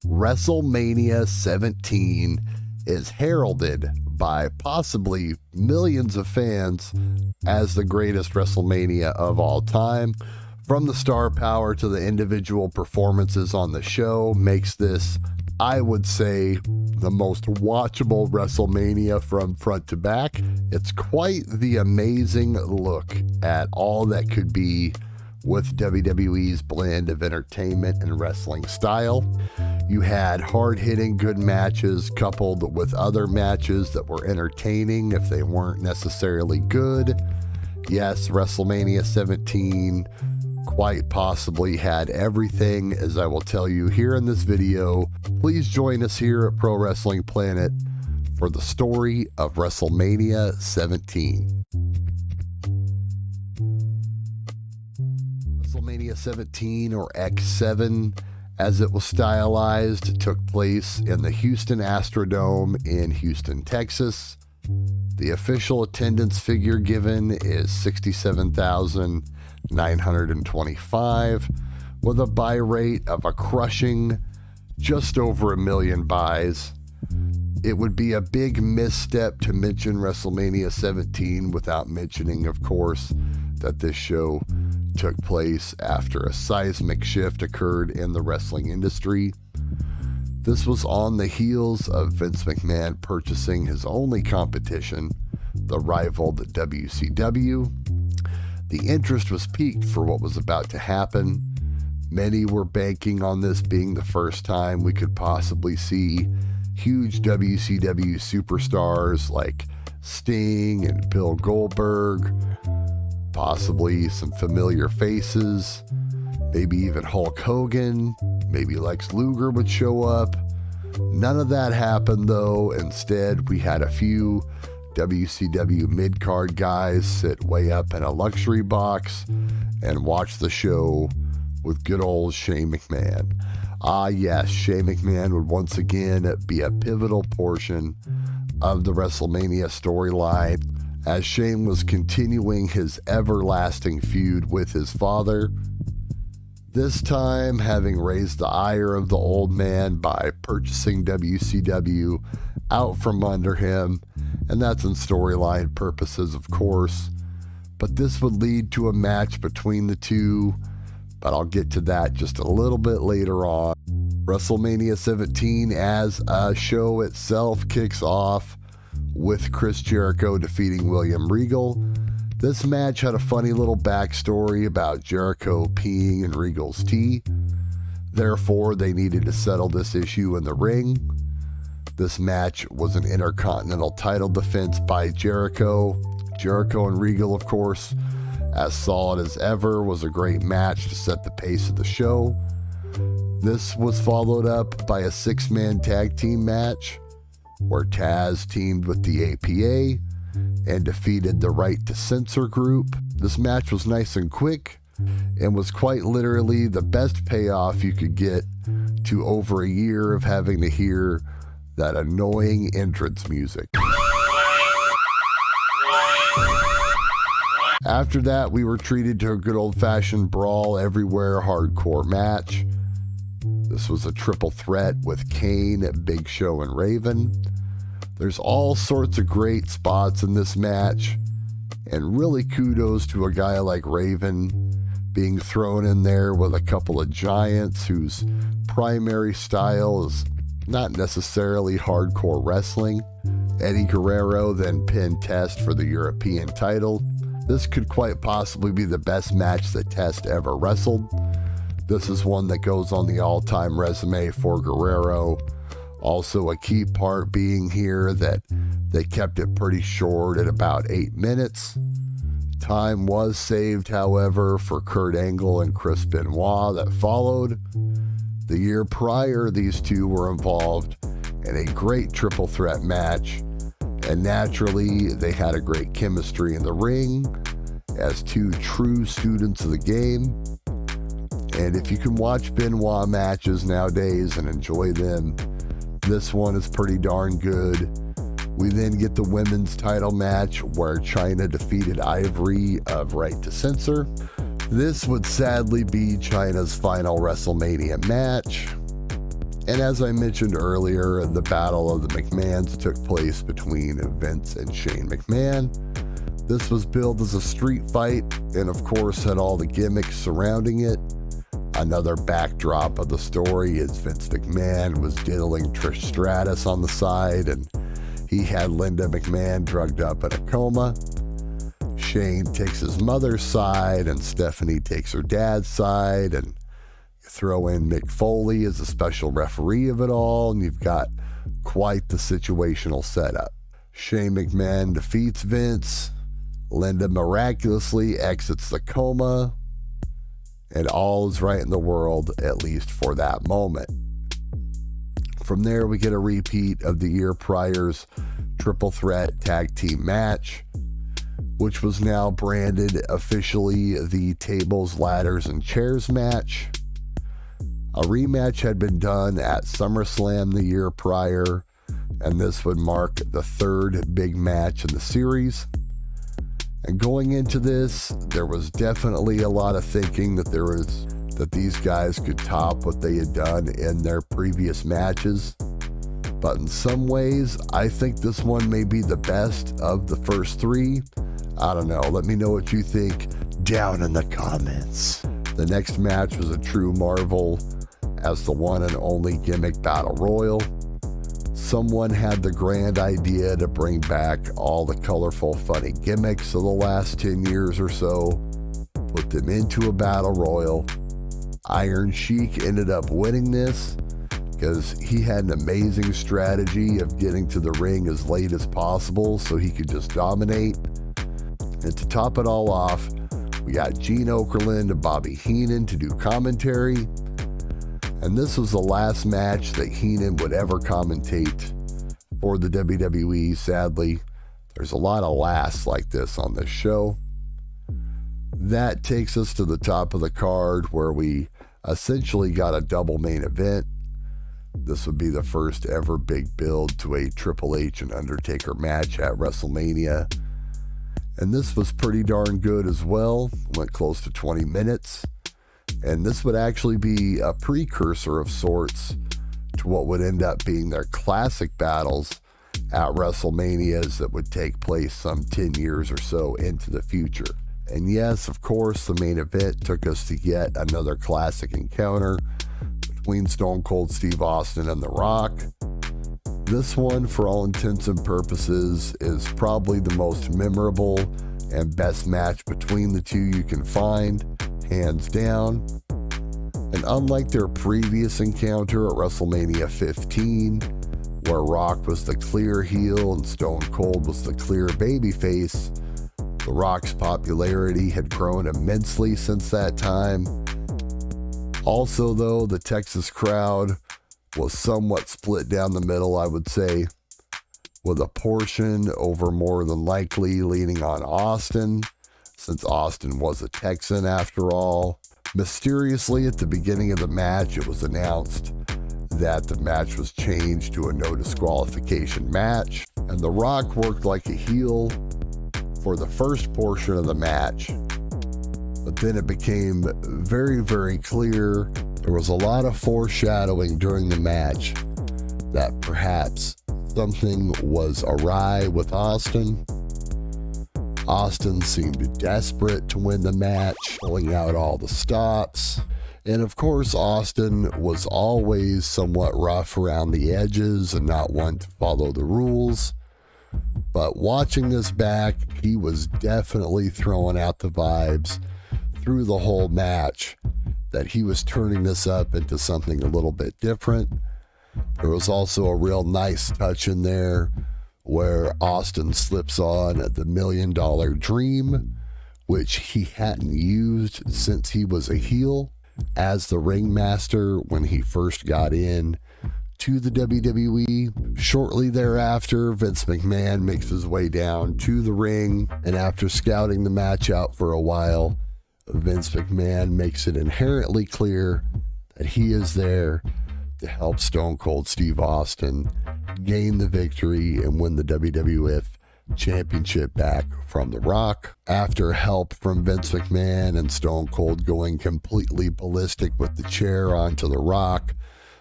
WrestleMania 17 is heralded by possibly millions of fans as the greatest WrestleMania of all time. From the star power to the individual performances on the show makes this, I would say, the most watchable WrestleMania from front to back. It's quite the amazing look at all that could be with WWE's blend of entertainment and wrestling style. You had hard-hitting good matches coupled with other matches that were entertaining if they weren't necessarily good. Yes, WrestleMania 17 quite possibly had everything, as I will tell you here in this video. Please join us here at Pro Wrestling Planet for the story of WrestleMania 17. WrestleMania 17, or X7 as it was stylized, took place in the Houston Astrodome in Houston, Texas. The official attendance figure given is 67,925, with a buy rate of a crushing just over 1 million buys. It would be a big misstep to mention WrestleMania 17 without mentioning, of course, that this show took place after a seismic shift occurred in the wrestling industry. This was on the heels of Vince McMahon purchasing his only competition, the rivaled WCW. The interest was piqued for what was about to happen. Many were banking on this being the first time we could possibly see huge WCW superstars like Sting and Bill Goldberg, possibly some familiar faces, maybe even Hulk Hogan, maybe Lex Luger would show up. None of that happened though. Instead, we had a few WCW mid-card guys sit way up in a luxury box and watch the show with good old Shane McMahon. Ah yes, Shane McMahon would once again be a pivotal portion of the WrestleMania storyline, as Shane was continuing his everlasting feud with his father, this time having raised the ire of the old man by purchasing WCW out from under him, and that's in storyline purposes, of course. But this would lead to a match between the two, but I'll get to that just a little bit later on. WrestleMania 17 as a show itself kicks off with Chris Jericho defeating William Regal. This match had a funny little backstory about Jericho peeing in Regal's tea. Therefore, they needed to settle this issue in the ring. This match was an Intercontinental title defense by Jericho. Jericho and Regal, of course, as solid as ever, was a great match to set the pace of the show. This was followed up by a 6-man tag team match where Taz teamed with the APA and defeated the Right to Censor group. This match was nice and quick and was quite literally the best payoff you could get to over a year of having to hear that annoying entrance music. After that, we were treated to a good old-fashioned brawl everywhere hardcore match. This was a triple threat with Kane, Big Show, and Raven. There's all sorts of great spots in this match, and really kudos to a guy like Raven being thrown in there with a couple of giants whose primary style is not necessarily hardcore wrestling. Eddie Guerrero then pinned Test for the European title. This could quite possibly be the best match that Test ever wrestled. This is one that goes on the all-time resume for Guerrero. Also a key part being here that they kept it pretty short at about 8 minutes. Time was saved, however, for Kurt Angle and Chris Benoit that followed. The year prior, these two were involved in a great triple threat match, and naturally they had a great chemistry in the ring as two true students of the game. And if you can watch Benoit matches nowadays and enjoy them, this one is pretty darn good. We then get the women's title match where Chyna defeated Ivory of Right to Censor. This would sadly be Chyna's final WrestleMania match. And as I mentioned earlier, the Battle of the McMahons took place between Vince and Shane McMahon. This was billed as a street fight and of course had all the gimmicks surrounding it. Another backdrop of the story is Vince McMahon was diddling Trish Stratus on the side, and he had Linda McMahon drugged up in a coma. Shane takes his mother's side and Stephanie takes her dad's side, and throw in Mick Foley as a special referee of it all, and you've got quite the situational setup. Shane McMahon defeats Vince. Linda miraculously exits the coma, and all is right in the world, at least for that moment. From there, we get a repeat of the year prior's triple threat tag team match, which was now branded officially the Tables, Ladders, and Chairs match. A rematch had been done at SummerSlam the year prior, and this would mark the third big match in the series. And going into this, there was definitely a lot of thinking that these guys could top what they had done in their previous matches. But in some ways, I think this one may be the best of the first three. I don't know. Let me know what you think down in the comments. The next match was a true marvel as the one and only gimmick battle royal. Someone had the grand idea to bring back all the colorful, funny gimmicks of the last 10 years or so, put them into a battle royal. Iron Sheik ended up winning this because he had an amazing strategy of getting to the ring as late as possible so he could just dominate. And to top it all off, we got Gene Okerlund and Bobby Heenan to do commentary. And this was the last match that Heenan would ever commentate for the WWE, sadly. There's a lot of lasts like this on this show. That takes us to the top of the card where we essentially got a double main event. This would be the first ever big build to a Triple H and Undertaker match at WrestleMania. And this was pretty darn good as well. Went close to 20 minutes. And this would actually be a precursor of sorts to what would end up being their classic battles at WrestleManias that would take place some 10 years or so into the future. And yes, of course, the main event took us to yet another classic encounter between Stone Cold Steve Austin and The Rock. This one, for all intents and purposes, is probably the most memorable and best match between the two you can find, hands down. And unlike their previous encounter at WrestleMania 15, where Rock was the clear heel and Stone Cold was the clear babyface, The Rock's popularity had grown immensely since that time. Also, though, the Texas crowd was somewhat split down the middle, I would say, with a portion over more than likely leaning on Austin, since Austin was a Texan after all. Mysteriously, at the beginning of the match, it was announced that the match was changed to a no disqualification match, and The Rock worked like a heel for the first portion of the match. But then it became very, very clear. There was a lot of foreshadowing during the match that perhaps something was awry with Austin. Austin seemed desperate to win the match, pulling out all the stops. And of course, Austin was always somewhat rough around the edges and not one to follow the rules. But watching this back, he was definitely throwing out the vibes through the whole match that he was turning this up into something a little bit different. There was also a real nice touch in there where Austin slips on the $1 Million Dream, which he hadn't used since he was a heel as the ringmaster when he first got in to the WWE. Shortly thereafter, Vince McMahon makes his way down to the ring, and after scouting the match out for a while, Vince McMahon makes it inherently clear that he is there to help Stone Cold Steve Austin gain the victory and win the WWF Championship back from The Rock. After help from Vince McMahon and Stone Cold going completely ballistic with the chair onto The Rock,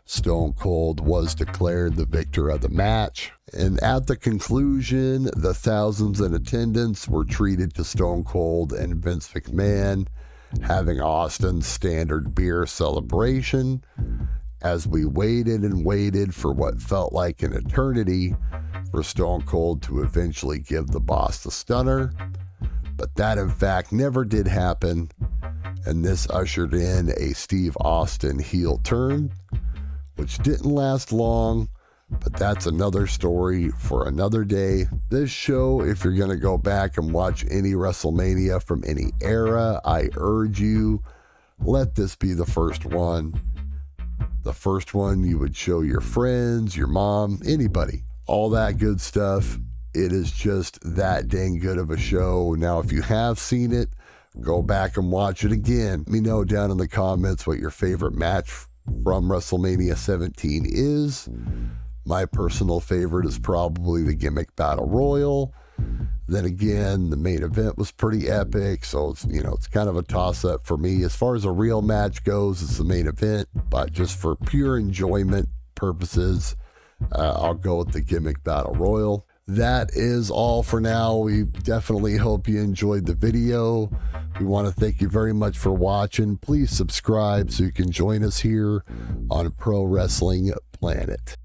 Stone Cold was declared the victor of the match. And at the conclusion, the thousands in attendance were treated to Stone Cold and Vince McMahon having Austin's standard beer celebration as we waited and waited for what felt like an eternity for Stone Cold to eventually give the boss the stunner. But that in fact never did happen, and this ushered in a Steve Austin heel turn, which didn't last long, but that's another story for another day. This show, if you're going to go back and watch any WrestleMania from any era, I urge you, let this be the first one. The first one you would show your friends, your mom, anybody. All that good stuff. It is just that dang good of a show. Now, if you have seen it, go back and watch it again. Let me know down in the comments what your favorite match from WrestleMania 17 is. My personal favorite is probably the Gimmick Battle Royal. Then again, the main event was pretty epic, so it's kind of a toss-up for me. As far as a real match goes, it's the main event, but just for pure enjoyment purposes, I'll go with the Gimmick Battle Royal. That is all for now. We definitely hope you enjoyed the video. We want to thank you very much for watching. Please subscribe so you can join us here on Pro Wrestling Planet.